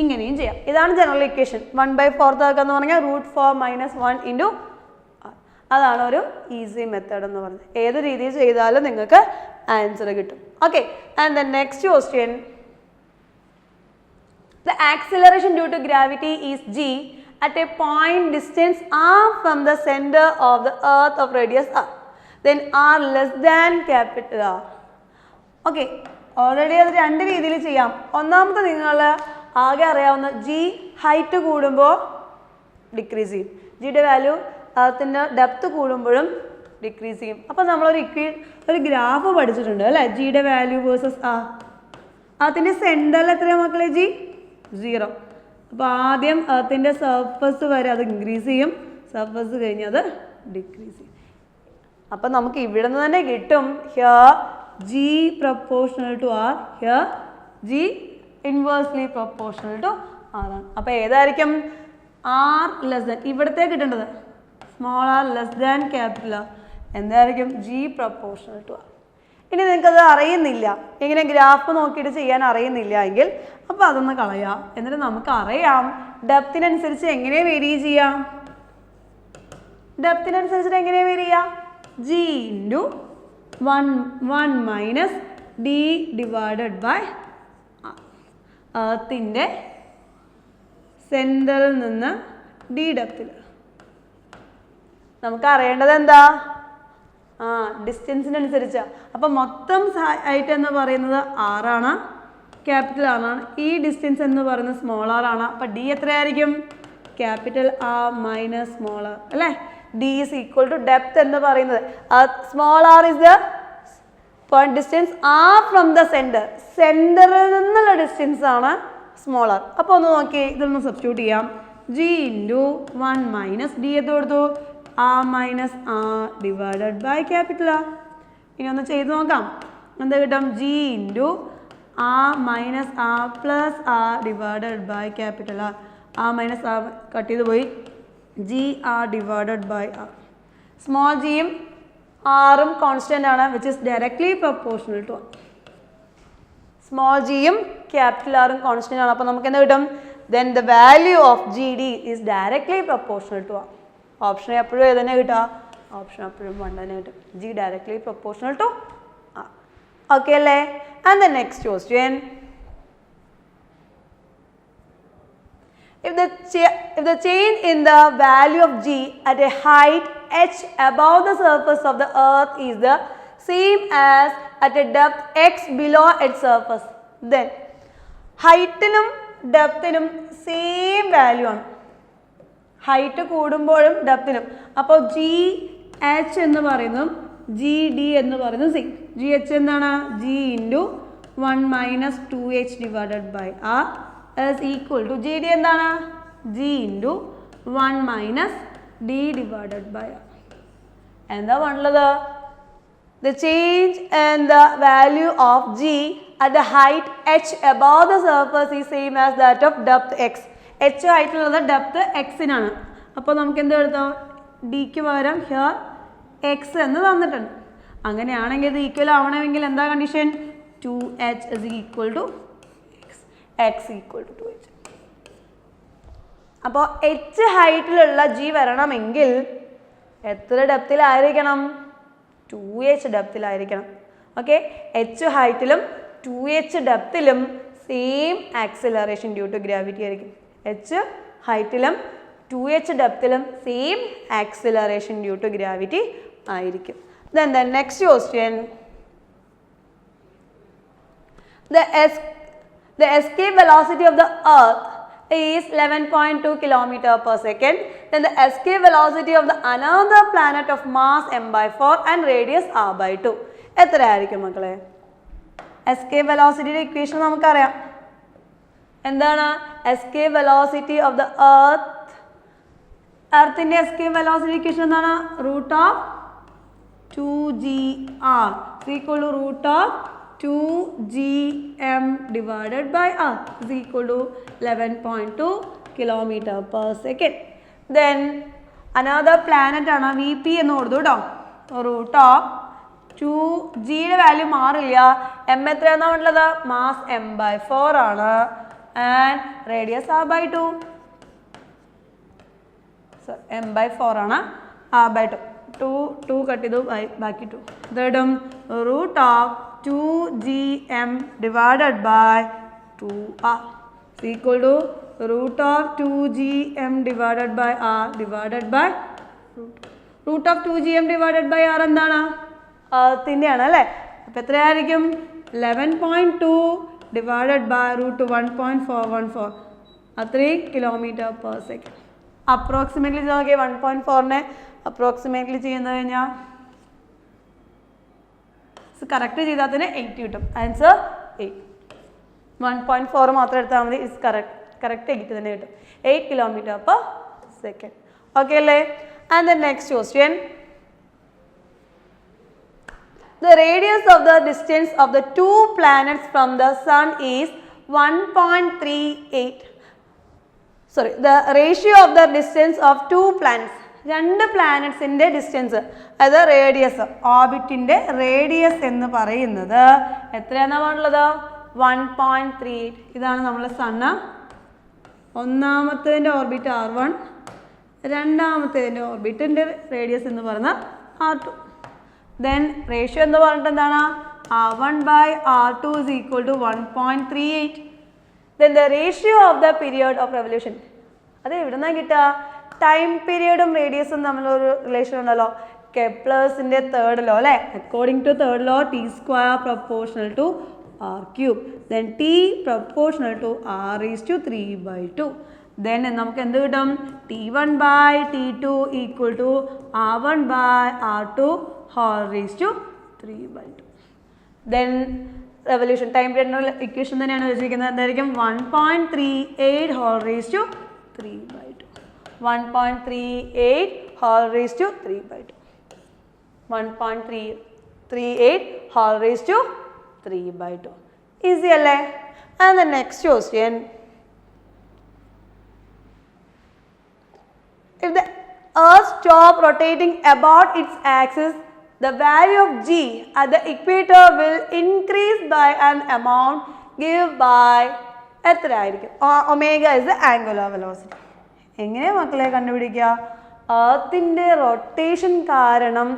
ഇങ്ങനെയും ചെയ്യാം. ഇതാണ് ജനറൽ ഇക്വേഷൻ. 1/4 ആക്കുക എന്ന് പറഞ്ഞാൽ √4 - 1 ഇൻറ്റു ആർ. അതാണ് ഒരു ഈസി മെത്തേഡ് എന്ന് പറയുന്നത്. ഏത് രീതിയിൽ ചെയ്താലും നിങ്ങൾക്ക് ആൻസർ കിട്ടും. Okay, and the next question. The acceleration due to gravity is g at a point distance r from the center of the earth of radius r. Then r less than capital R. Okay, already അത് രണ്ട് രീതിയിൽ ചെയ്യാം. ഒന്നാമത്തെ നിങ്ങൾ ആകെ അറിയാവുന്ന G height കൂടുമ്പോൾ decrease ചെയ്യും. ജിയുടെ വാല്യൂ അതിൻ്റെ ഡെപ്ത് കൂടുമ്പോഴും ഡിക്രീസ് ചെയ്യും. അപ്പോൾ നമ്മളൊരു ഒരു ഗ്രാഫ് പഠിച്ചിട്ടുണ്ട് അല്ലേ? ജിയുടെ വാല്യൂ വേഴ്സസ് ആർ. അതിൻ്റെ സെൻറ്ററിൽ എത്രയാണ് മക്കളെ? ജി 0. അപ്പോൾ ആദ്യം അതിൻ്റെ സർഫസ് വരെ അത് ഇൻക്രീസ് ചെയ്യും, സർഫസ് കഴിഞ്ഞ് അത് ഡിക്രീസ് ചെയ്യും. അപ്പം നമുക്ക് ഇവിടെ നിന്ന് തന്നെ കിട്ടും here g proportional to r, here g inversely proportional to r ആണ്. അപ്പോൾ ഏതായിരിക്കും? ആർ ലെസ് ദാൻ, ഇവിടത്തെ കിട്ടേണ്ടത് small r less than capital r. എന്തായിരിക്കും? G proportional to r. ഇനി നിങ്ങൾക്കത് അറിയുന്നില്ല, ഇങ്ങനെ ഗ്രാഫ് നോക്കിയിട്ട് ചെയ്യാൻ അറിയുന്നില്ല എങ്കിൽ അപ്പോൾ അതൊന്ന് കളയാം. എന്നിട്ട് നമുക്ക് അറിയാം ഡെപ്തിനനുസരിച്ച് എങ്ങനെ വേരി ചെയ്യാം. ഡെപ്തിനനുസരിച്ചിട്ട് എങ്ങനെ വേരി ചെയ്യാം? G into 1 minus d divided by എർത്തിൻ്റെ സെൻറ്ററിൽ നിന്ന് ഡി ഡെപ്തിൽ. നമുക്ക് അറിയേണ്ടത് എന്താ? ഡിസ്റ്റൻസിനനുസരിച്ചാണ്. അപ്പം മൊത്തം ഹൈറ്റ് എന്ന് പറയുന്നത് ആറാണ്, ക്യാപിറ്റൽ ആറാണ്. ഈ ഡിസ്റ്റൻസ് എന്ന് പറയുന്നത് സ്മോൾ ആർ ആണ്. അപ്പം ഡി എത്രയായിരിക്കും? Capital r minus small r അല്ലേ? D is equal to depth എന്ന് പറയുന്നത് small r is the point distance r from the centre. സെൻറ്ററിൽ നിന്നുള്ള ഡിസ്റ്റൻസ് ആണ് സ്മോൾ ആർ. അപ്പോൾ ഒന്ന് നോക്കി, ഇതൊന്ന് സബ്സ്റ്റിറ്റ്യൂട്ട് ചെയ്യാം. ജി ഇൻറ്റു 1 മൈനസ് ഡി എത്ത് കൊടുത്തു R minus R divided by capital R. ഇനി ഒന്ന് ചെയ്ത് നോക്കാം. എന്താ കിട്ടും? G into R minus R plus R divided by capital R. R minus R cut ചെയ്ത് പോയി. G R divided by R. Small ജിയും ആറും കോൺസ്റ്റൻ്റ് ആണ്, which is directly proportional to R. Small ജിയും ക്യാപിറ്റൽ ആറും കോൺസ്റ്റൻ്റ് ആണ്. അപ്പോൾ നമുക്ക് എന്താ കിട്ടും? Then the value of G D is directly proportional to R. Option എപ്പോഴും ഏത് തന്നെ കിട്ടുക? ഓപ്ഷൻ എപ്പോഴും 1 തന്നെ കിട്ടും. G directly proportional to r. Okay അല്ലേ? And the next question. If the change in the value of g at a height h above the surface of the earth is the same as at a depth x below its surface, then ഹൈറ്റിനും ഡെപ്തിനും same value ആണ്. Height കൂടുമ്പോഴും ഡെപ്തിനും. അപ്പോൾ G H എന്ന് പറയുന്നതും G d എന്ന് പറയുന്നതും സെയിം. ജി എച്ച് എന്താണ്? G into 1 minus 2h divided by r is equal to g d എന്താണ്? G into 1 minus d divided by r. എന്താ വേണ്ടത്? The change in the value of g at the height h above the surface is same as that of depth x. h ഹൈറ്റിലുള്ളത് depth എക്സിനാണ്. അപ്പോൾ നമുക്ക് എന്ത് എഴുതാം? ഡിക്ക് പകരം ഹിയർ എക്സ് എന്ന് തന്നിട്ടുണ്ട്. അങ്ങനെയാണെങ്കിൽ ഇത് ഈക്വൽ ആവണമെങ്കിൽ എന്താ condition? 2h is equal to x equal to 2h. അപ്പോൾ h ഹൈറ്റിലുള്ള g വരണമെങ്കിൽ എത്ര ഡെപ്തിലായിരിക്കണം? 2h ഡെപ്തിലായിരിക്കണം. ഓക്കെ, h ഹൈറ്റിലും 2h ഡെപ്തിലും same acceleration due to gravity ആയിരിക്കും. h ഹൈറ്റിലും 2h ഡെപ്തിലും same acceleration due to gravity ആയിരിക്കും. Then the next question, the escape velocity of the earth is 11.2 km per second. Then the escape velocity of the another planet of mass m/4 and radius r/2 എത്രയായിരിക്കും മക്കളെ? escape velocity യുടെ equation നമുക്കറിയാം. എന്താണ് escape velocity of the earth? എർത്തിന്റെ escape velocity equation എന്താണ്? root of 2gr is equal to root of 2gm divided by r is equal to 11.2 km per second. Then another planet ആണ് vp എന്ന് കൊടുത്തു കേട്ടോ. root of 2g യുടെ value മാറില്ല. m എത്രയാണെന്നാ ഉള്ളത്? Mass m/4 ആണ് and radius r/2. so m/4 ആണ് r/2. 2 cut ചെയ്തു, ബാക്കി 2. ഇതും root of 2gm divided by 2r equal to root of 2gm divided by r divided by root of 2gm divided by r എന്താണ്? എർത്തിൻ്റെയാണ് അല്ലേ? അപ്പം എത്രയായിരിക്കും? 11.2 divided by root 1.414 അത്രയും kilometre per second. Approximately നോക്കിയാൽ 1.4നെ approximately ചെയ്യുന്നത് കഴിഞ്ഞാൽ കറക്റ്റ് ചെയ്താൽ തന്നെ 8 കിട്ടും. ആൻസർ 8. 1.4 മാത്രം എടുത്താൽ മതി. ഇസ് കറക്റ്റ് 8 തന്നെ കിട്ടും. 8 കിലോമീറ്റർ പെർ സെക്കൻഡ്. ഓക്കെ അല്ലേ? And the next question, the radius of the distance of the two planets from the sun is 1.38. Sorry, the ratio of the distance of two planets. രണ്ട് പ്ലാനറ്റ്സിൻ്റെ distance, അതായത് radius, ഓർബിറ്റിൻ്റെ radius എന്ന് പറയുന്നത് എത്രയാണെന്നാണ് പറഞ്ഞുള്ളത്? 1.38. ഇതാണ് നമ്മളെ sun. ഒന്നാമത്തേതിൻ്റെ orbit r1, രണ്ടാമത്തേതിൻ്റെ ഓർബിറ്റിൻ്റെ radius എന്ന് പറയുന്നത് r2. Then ratio എന്ന് പറഞ്ഞിട്ട് എന്താണ്? r1/r2 is equal to 1.38. Then the ratio of the period of revolution, അത് എവിടെ നിന്നാണ് കിട്ടുക? ടൈം പീരിയഡും റേഡിയസും തമ്മിലൊരു റിലേഷൻ ഉണ്ടല്ലോ, കെപ്ലേഴ്സിൻ്റെ തേർഡ് ലോ അല്ലേ? According to third law t² proportional to r³ then t proportional to r⁵3/2. Then നമുക്ക് എന്ത് കിട്ടും? t1/t2 equal to r1/r2 r⁵3/2. Then revolution time പീരിയഡിൻ്റെ ഇക്വേഷൻ തന്നെയാണ് വെച്ചിരിക്കുന്നത്. എന്തായിരിക്കും? 1.38 r⁵3/2. 1.38 r⁵3/2. 1.38 r⁵3/2. Easy അല്ലേ? And the next question, if the earth stop rotating about its axis, the value of g at the equator will increase by an amount given by എത്രയായിരിക്കും? Omega is the angular velocity. എങ്ങനെയാ മക്കളെ കണ്ടുപിടിക്കുക? എർത്തിൻ്റെ rotation കാരണം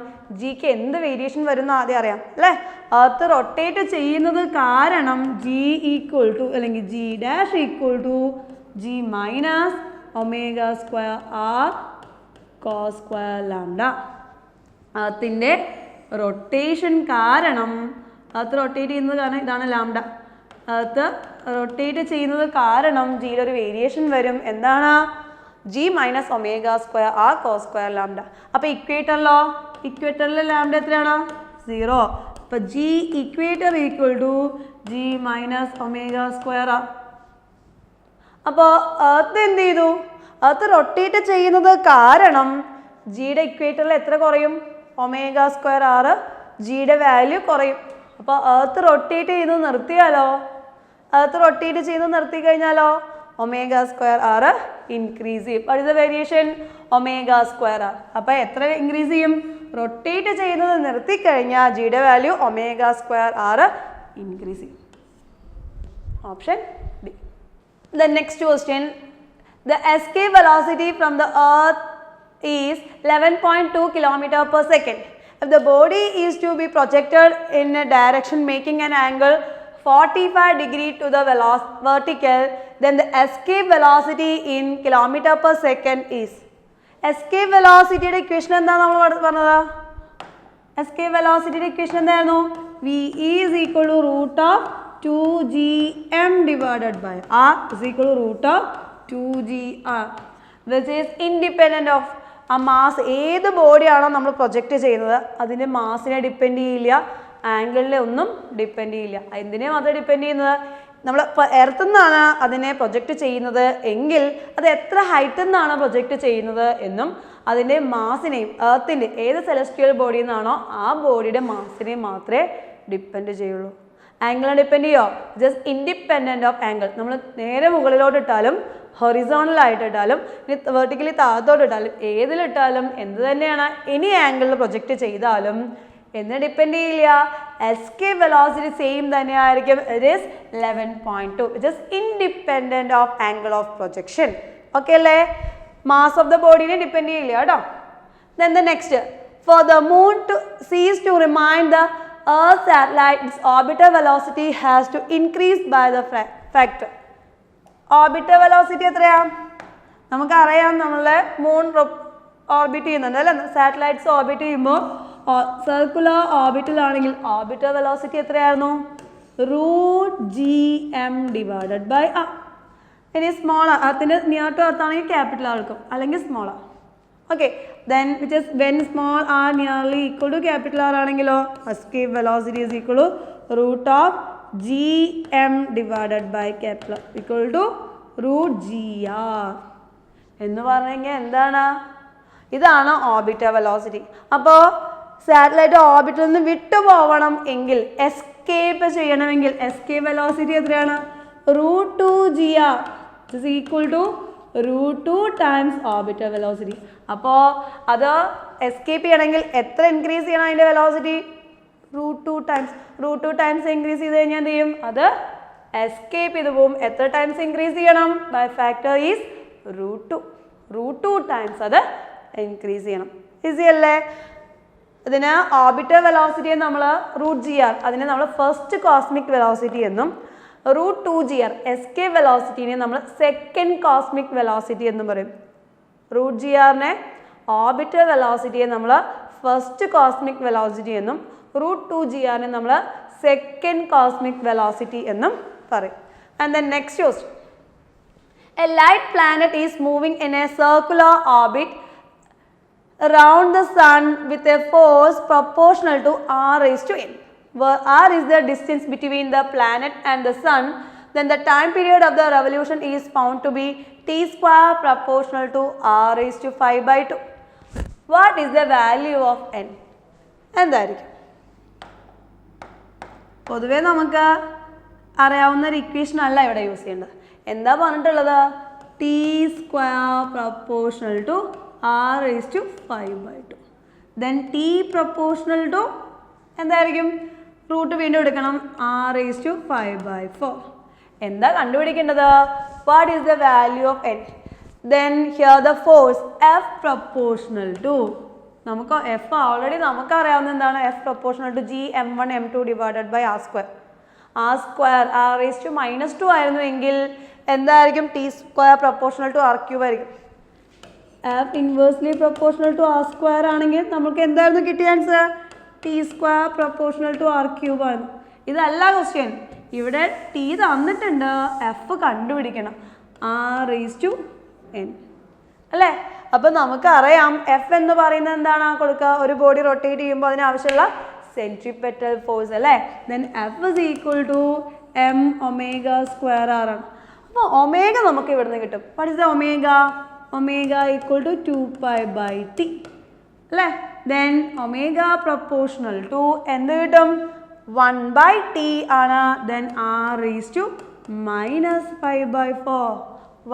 ജിക്ക് എന്ത് variation വരുന്ന ആദ്യം അറിയാം അല്ലേ? എർത്ത് റൊട്ടേറ്റ് ചെയ്യുന്നത് കാരണം ജി ഈക്വൽ ടു അല്ലെങ്കിൽ g dash equal to G minus omega square R cos square lambda. എർത്തിൻ്റെ റൊട്ടേഷൻ കാരണം, എർത്ത് റൊട്ടേറ്റ് ചെയ്യുന്നത് കാരണം ഇതാണ് ലാംഡ. എർത്ത് റൊട്ടേറ്റ് ചെയ്യുന്നത് കാരണം ജിയിലൊരു വേരിയേഷൻ വരും. എന്താണ്? G minus omega square R cos square lambda. അപ്പോൾ ഇക്വേറ്ററിലോ? ഇക്വേറ്ററിലെ ലാംഡ എത്രയാണ്? 0. അപ്പോൾ G equator equal to G minus omega square R. അപ്പോൾ എർത്ത് എന്ത് ചെയ്തു? എർത്ത് റൊട്ടേറ്റ് ചെയ്യുന്നത് കാരണം ജിയുടെ ഇക്വേറ്ററിൽ എത്ര കുറയും? ഒമേഗ സ്ക്വയർ ആറ് ജിയുടെ വാല്യൂ കുറയും. അപ്പോൾ എർത്ത് റൊട്ടേറ്റ് ചെയ്യുന്നത് നിർത്തിയാലോ? എർത്ത് റൊട്ടേറ്റ് ചെയ്യുന്നത് നിർത്തി കഴിഞ്ഞാലോ ഒമേഗ സ്ക്വയർ ആറ് ഇൻക്രീസ് ചെയ്യും. What is the variation? Omega square R. അപ്പോൾ എത്ര ഇൻക്രീസ് ചെയ്യും? റൊട്ടേറ്റ് ചെയ്യുന്നത് നിർത്തിക്കഴിഞ്ഞാൽ ജിയുടെ value omega square R increase ചെയ്യും. Option D. The next question, the escape velocity from the earth is 11.2 km per second. If the body is to be projected in a direction making an angle 45 degree to the vertical, then the escape velocity in kilometer per second is. Escape velocity യുടെ equation എന്താണ് നമ്മൾ പറഞ്ഞത്? Escape velocity യുടെ equation എന്തായിരുന്നു? V is equal to root of 2gm divided by r is equal to root of 2gr, which is independent of ആ mass ഏത് ബോഡിയാണോ നമ്മൾ project ചെയ്യുന്നത് അതിൻ്റെ മാസിനെ ഡിപ്പെൻഡ് ചെയ്യില്ല, ആംഗിളിനെ ഒന്നും ഡിപ്പെൻഡ് ചെയ്യില്ല. എന്തിനെ മാത്രമേ ഡിപ്പെൻഡ് ചെയ്യുന്നത്? നമ്മൾ എർത്ത് നിന്നാണ് അതിനെ പ്രൊജക്റ്റ് ചെയ്യുന്നത് എങ്കിൽ അത് എത്ര ഹൈറ്റിൽ നിന്നാണ് പ്രൊജക്റ്റ് ചെയ്യുന്നത് എന്നും അതിൻ്റെ മാസിനെയും എർത്തിൻ്റെ ഏത് സെലസ്റ്റിയൽ ബോഡിയിൽ നിന്നാണോ ആ ബോഡിയുടെ മാസിനെയും മാത്രമേ ഡിപ്പെൻഡ് ചെയ്യുള്ളൂ. ആംഗിളിനെ ഡിപ്പെൻഡ് ചെയ്യോ? Just independent of angle. നമ്മൾ നേരെ മുകളിലോട്ട് ഇട്ടാലും ഹൊറിസോണലായിട്ട് ഇട്ടാലും ഇനി വെർട്ടിക്കലി താഴത്തോട്ട് ഇട്ടാലും ഏതിലിട്ടാലും എന്ത് തന്നെയാണ് എനി ആംഗിളിൽ പ്രൊജക്റ്റ് ചെയ്താലും എന്ന് ഡിപ്പെൻഡ് ചെയ്യില്ല. എസ്കേപ്പ് വെലോസിറ്റി സെയിം തന്നെയായിരിക്കും. It is 11.2. It is independent of angle of projection. Okay അല്ലേ? മാസ് ഓഫ് ദ ബോഡിനെ ഡിപ്പെൻഡ് ചെയ്യില്ല കേട്ടോ. Then the next, for the moon to cease to remain the Earth satellite, its orbital velocity has to increase by the factor. Orbital velocity എത്രയാ? നമുക്കറിയാം നമ്മളെ moon orbit ചെയ്യുന്നുണ്ട് അല്ലേ? Satellites orbit ചെയ്യുമ്പോൾ circular ഓർബിറ്റിലാണെങ്കിൽ orbital velocity എത്രയായിരുന്നു? √gm divided by r. ഇനി small r, അതിന് നിയർ ടു എർത്ത് ആണെങ്കിൽ ക്യാപിറ്റൽ ആർ എടുക്കും, അല്ലെങ്കിൽ small r. Okay, then which is when small r nearly equal to capital r ആണെങ്കിലോ escape velocity is equal to √gm divided by capital r equal to √gr എന്ന് പറഞ്ഞെങ്കിൽ എന്താണ്? ഇതാണ് orbital velocity. അപ്പോൾ satellite ഓർബിറ്റിൽ നിന്ന് വിട്ടു പോകണം എങ്കിൽ, എസ്കേപ്പ് ചെയ്യണമെങ്കിൽ എസ്കേപ്പ് വെലോസിറ്റി എത്രയാണ്? √2gr is equal to √2 times orbital velocity. അപ്പോൾ അത് എസ്കേപ്പ് ചെയ്യണമെങ്കിൽ എത്ര ഇൻക്രീസ് ചെയ്യണം അതിൻ്റെ വെലോസിറ്റി? √2 times. √2 times ഇൻക്രീസ് ചെയ്ത് കഴിഞ്ഞാൽ എന്ത് ചെയ്യും? അത് എസ്കേപ്പ് ചെയ്ത് പോവും. എത്ര ടൈംസ് ഇൻക്രീസ് ചെയ്യണം? By factor is √2. √2 times അത് ഇൻക്രീസ് ചെയ്യണം. ഈസി അല്ലേ? ഇതിന് ഓർബിറ്റൽ വെലോസിറ്റിയെ നമ്മൾ √gr, അതിനെ നമ്മൾ ഫസ്റ്റ് കോസ്മിക് വെലോസിറ്റി എന്നും √2gr എസ്കേപ്പ് വെലോസിറ്റിനെ നമ്മൾ സെക്കൻഡ് കോസ്മിക് വെലോസിറ്റി എന്നും പറയും. √grനെ ഓർബിറ്റൽ വെലോസിറ്റിയെ നമ്മൾ ഫസ്റ്റ് കോസ്മിക് വെലോസിറ്റി എന്നും √2grനെ നമ്മൾ സെക്കൻഡ് കോസ്മിക് വെലോസിറ്റി എന്നും പറയും. And then next question, A light planet is moving in A circular orbit around the sun with a force proportional to r raised to n, where r is the distance between the planet and the sun, then the time period of the revolution is found to be t square proportional to r raised to 5/2. What is the value of n? എന്തായിരിക്കും? പൊതുവേ നമുക്ക് അറിയാവുന്ന ഒരു equation അല്ല ഇവിടെ use ചെയ്യേണ്ടത്. എന്താ പറഞ്ഞിട്ടുള്ളത്? t square proportional to r raised to 5/2. then t proportional to എന്തായിരിക്കും? റൂട്ട് വീണ്ടും എടുക്കണം, r raised to 5/4. എന്താ കണ്ടുപിടിക്കേണ്ടത്? What is the value of n? then here the force F proportional to, നമുക്ക് F ഓൾറെഡി നമുക്കറിയാവുന്ന എന്താണ്? F proportional to gm1 m2 divided by r square. r square r raised to -2 ആയിരുന്നു എങ്കിൽ എന്തായിരിക്കും? t square proportional to r cube ആയിരിക്കും. F inversely proportional to r square ആണെങ്കിൽ നമുക്ക് എന്തായിരുന്നു കിട്ടിയ answer? t square proportional to r cube ആണ്. ഇതല്ല ക്വസ്റ്റ്യൻ. ഇവിടെ t തന്നിട്ടുണ്ട്, F കണ്ടുപിടിക്കണം, r raised to n അല്ലേ? അപ്പം നമുക്കറിയാം F എന്ന് പറയുന്നത് എന്താണ് കൊടുക്കുക? ഒരു ബോഡി റൊട്ടേറ്റ് ചെയ്യുമ്പോൾ അതിനാവശ്യമുള്ള സെൻട്രിപെറ്റൽ ഫോഴ്സ് അല്ലേ? Then F is equal to m omega square r ആണ്. അപ്പോൾ ഒമേഗ നമുക്ക് ഇവിടുന്ന് കിട്ടും. What is the omega? Omega equal to 2π/t അല്ലേ? ദെൻ ഒമേഗ പ്രൊപ്പോർഷണൽ ടു എന്ത് കിട്ടും? 1/t ആണ്. Then r raised to -5/4.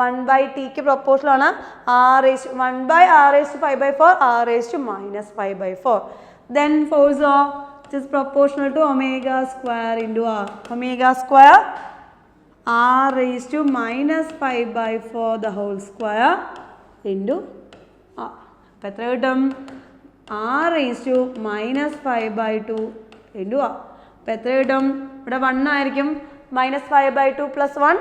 1/tക്ക് പ്രൊപ്പോർഷണൽ ആണ്. 1/r raised to 5/4, r raised to -5/4. Then ഫോഴ്സോ It is proportional to omega square into r. Omega square r raised to minus 5 by 4 the whole square into r. അപ്പോൾ എത്ര കിട്ടും? r raised to minus 5 by 2 into r. അപ്പോൾ എത്ര കിട്ടും? ഇവിടെ 1 ആയിരിക്കും. Minus 5 by 2 plus 1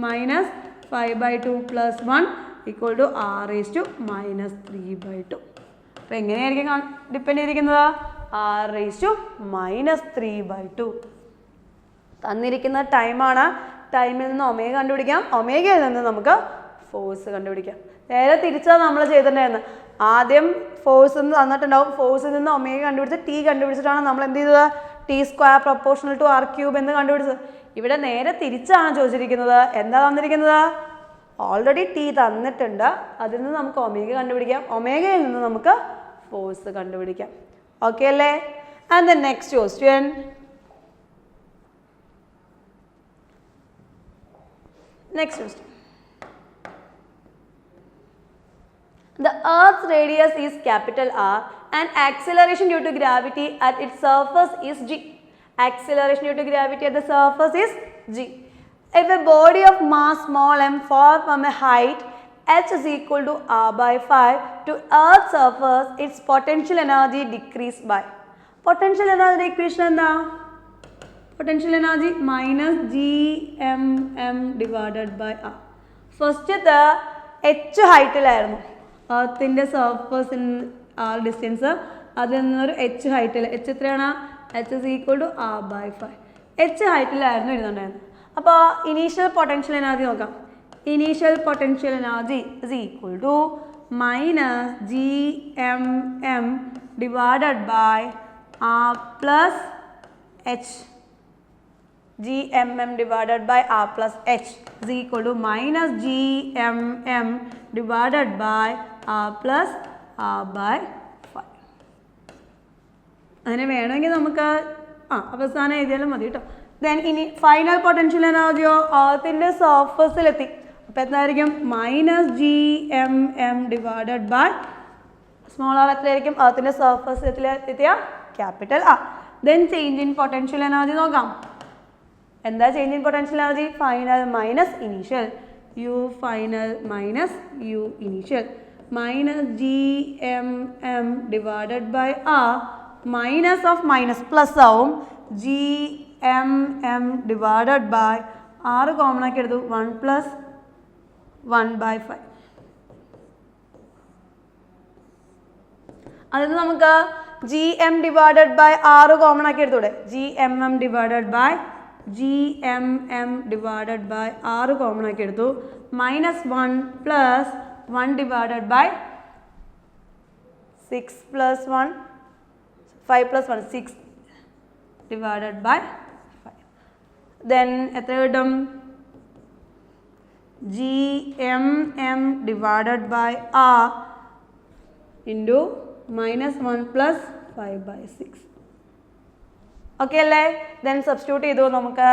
minus 5 by 2 plus 1 equal to r raised to minus 3 by 2. അപ്പോൾ എങ്ങനെയായിരിക്കും ഡിപ്പെൻഡ് ചെയ്തിരിക്കുന്നത്? r raised to minus 3 by 2. തന്നിരിക്കുന്ന ടൈമാണ്. ടൈമിൽ നിന്ന് ഒമേഗ കണ്ടുപിടിക്കാം. ഒമേഗയിൽ നിന്ന് നമുക്ക് ഫോഴ്സ് കണ്ടുപിടിക്കാം. നേരെ തിരിച്ചാണ് നമ്മൾ ചെയ്തിട്ടുണ്ടായിരുന്നത്. ആദ്യം ഫോഴ്സ് തന്നിട്ടുണ്ടാവും. ഫോഴ്സിൽ നിന്ന് ഒമേഗ കണ്ടുപിടിച്ച് ടി കണ്ടുപിടിച്ചിട്ടാണ് നമ്മൾ എന്ത് ചെയ്തത്? T square proportional to R cube എന്ന് കണ്ടുപിടിച്ചത്. ഇവിടെ നേരെ തിരിച്ചാണ് ചോദിച്ചിരിക്കുന്നത്. എന്താ തന്നിരിക്കുന്നത്? ഓൾറെഡി ടി തന്നിട്ടുണ്ട്. അതിൽ നിന്ന് നമുക്ക് ഒമേഗ കണ്ടുപിടിക്കാം. ഒമേഗയിൽ നിന്ന് നമുക്ക് ഫോഴ്സ് കണ്ടുപിടിക്കാം. ഓക്കെ അല്ലേ? And the next question. Next question. The Earth's radius is capital R and acceleration due to gravity at its surface is g. Acceleration due to gravity at the surface is g. If a body of mass small m falls from a height h is equal to r by 5 to Earth's surface, its potential energy decreased by. Potential energy equation എന്താ? Potential energy minus gmm divided by r. ഫസ്റ്റത്തെ h ഹൈറ്റിലായിരുന്നു. എർത്തിൻ്റെ സർഫസിൻ r distance. അതിൽ നിന്നൊരു h ഹൈറ്റിൽ. h എത്രയാണ്? h is equal to r by 5. h ഹൈറ്റിലായിരുന്നു ഇരുന്നുണ്ടായിരുന്നത്. അപ്പോൾ initial potential energy നോക്കാം. Initial potential energy is equal to minus gmm divided by r plus h. gmm divided by r plus h is equal to minus gmm divided by r plus r by 5. അങ്ങനെ വേണമെങ്കിൽ നമുക്ക് അവസാനം എഴുതിയാലും മതി കേട്ടോ. Then ഇനി final potential എനർജിയോ എർത്തിൻ്റെ സർഫസിലെത്തി. അപ്പോൾ എന്തായിരിക്കും? Minus gmm divided by small r എത്രയായിരിക്കും? എർത്തിൻ്റെ സർഫസിലെത്തിയ capital r. Then change in potential energy നോക്കാം. എന്താ change in potential energy? Final minus initial. U final minus u initial. Minus gmm divided by r. Minus of minus plus ആവും. gmm divided by ആറ് common ആക്കി എടുത്തു. 1 plus 1 by 5. അതിൽ നമുക്ക് gm divided by ആറ് common ആക്കി എടുത്തൂടെ? gmm divided by ആറ് കോമൺ ആക്കി എടുത്തു. Minus 1 plus 1 divided by 6 plus 1 5 plus 1 6 divided by 5. Then എത്ര കിട്ടും? gmm divided by R into minus 1 plus 5 by 6. Okay അല്ലേ? ദെൻ സബ്സ്റ്റിറ്റ്യൂട്ട് ചെയ്തു നമുക്ക്.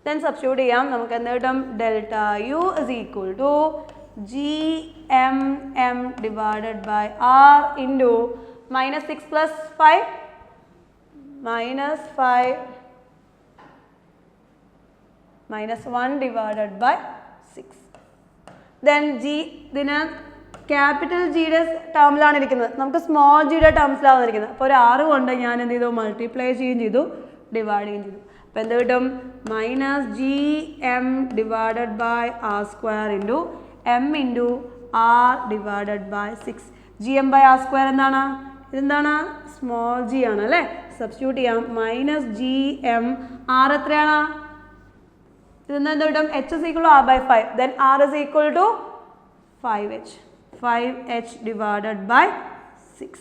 ദെൻ സബ്സ്റ്റിറ്റ്യൂട്ട് ചെയ്യാം. നമുക്ക് എന്ത് കിട്ടും? Delta U is equal to gmm divided by R into minus 6 plus 5 minus 5 minus 1 divided by 6. Then ഇതിന് ക്യാപിറ്റൽ ജിയുടെ ടേമിലാണ് ഇരിക്കുന്നത്. നമുക്ക് സ്മോൾ ജിയുടെ ടേംസിലാണ് ഇരിക്കുന്നത്. അപ്പോൾ ഒരു 6 കൊണ്ട് ഞാൻ എന്ത് ചെയ്തു? മൾട്ടിപ്ലൈ ചെയ്യുകയും ചെയ്തു, ഡിവൈഡ് ചെയ്യുകയും ചെയ്തു. അപ്പോൾ എന്ത് കിട്ടും? Minus gm divided by R square into m into R divided by 6. gm by R square എന്താണ്? ഇതെന്താണ്? സ്മോൾ ജി ആണ് അല്ലേ? സബ്സ്റ്റിറ്റ്യൂട്ട് ചെയ്യാം. മൈനസ് gm ആർ എത്രയാണ്? ഇതെന്താ എന്ത് കിട്ടും? h is equal to r by 5. Then r is equal to 5h. 5h divided by 6.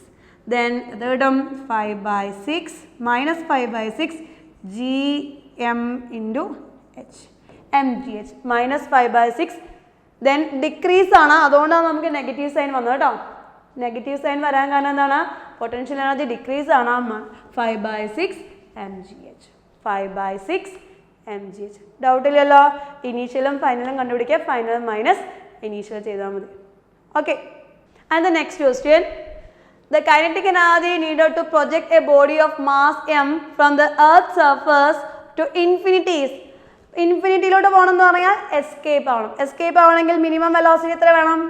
Then the term 5 by 6 minus 5 by 6 gm into h. mgh minus 5 by 6. Then decrease ആണ്. അതുകൊണ്ടാണ് നമുക്ക് negative sign വന്നത് കേട്ടോ. Negative sign വരാൻ കാരണം എന്താണ്? Potential energy decrease ആണ്. 5 by 6 mgh. 5 by 6 mgh. Doubt ഇല്ലല്ലോ? ഇനീഷ്യലും ഫൈനലും കണ്ടുപിടിക്കുക. ഫൈനൽ മൈനസ് ഇനീഷ്യൽ ചെയ്താൽ മതി. Okay. And the next question. The kinetic energy needed to project a body of mass m from the earth's surface to infinities. ഇൻഫിനിറ്റിയിലോട്ട് പോകണമെന്ന് പറഞ്ഞാൽ escape ആവണം. Escape ആവണമെങ്കിൽ minimum velocity എത്ര വേണം?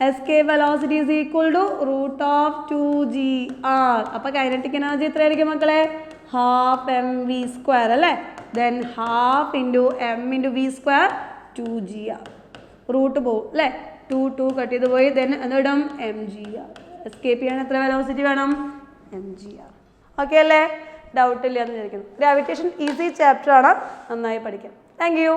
Escape velocity is equal to √2gr. അപ്പോൾ kinetic energy എത്രയായിരിക്കും മക്കളെ? Half mv square അല്ലേ? Then half into m into v square 2gr. Root പോവും അല്ലേ? 2 കട്ട് ചെയ്ത് പോയി. Then എന്നിടും mgr. എസ്കേപ്പ് ചെയ്യാൻ എത്ര വെലോസിറ്റി വേണം? mgr. ഓക്കെ അല്ലേ? ഡൗട്ട് ഇല്ല എന്ന് വിചാരിക്കുന്നു. ഗ്രാവിറ്റേഷൻ ഈസി ചാപ്റ്റർ ആണ്, നന്നായി പഠിക്കാം. Thank you.